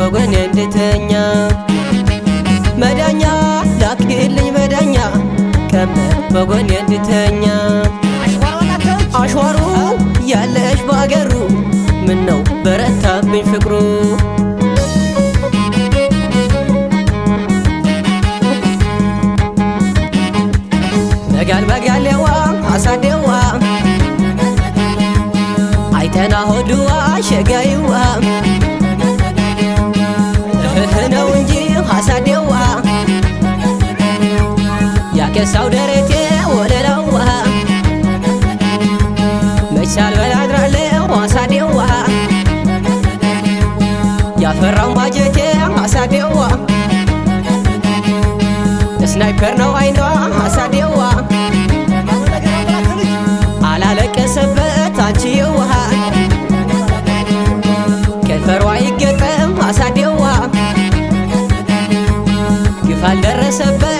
በጎኔ እንድተኛ መዳኛ ላክልኝ መዳኛ ቀመር በጎኔ እንድተኛ አሽዋሩ ያለሽ ባገሩ ምነው በረታብኝ ፍቅሩ መጋል መጋሌዋ አሳዴዋ አይተና ሆድዋ ሸጋይዋ ነው እንጂ አሳዴዋ ያከሳው ደረቴ ወለላዋ መቻል በላድራለው አሳዴዋ ያፈራው ባጀቴ አሳዴዋ ስናይፐር ነው አይኗ አሳዴዋ አላለቀሰበት አንቺዋ ከንፈሯ ይገጠም አሳዴዋ ግፍ አልደረሰበት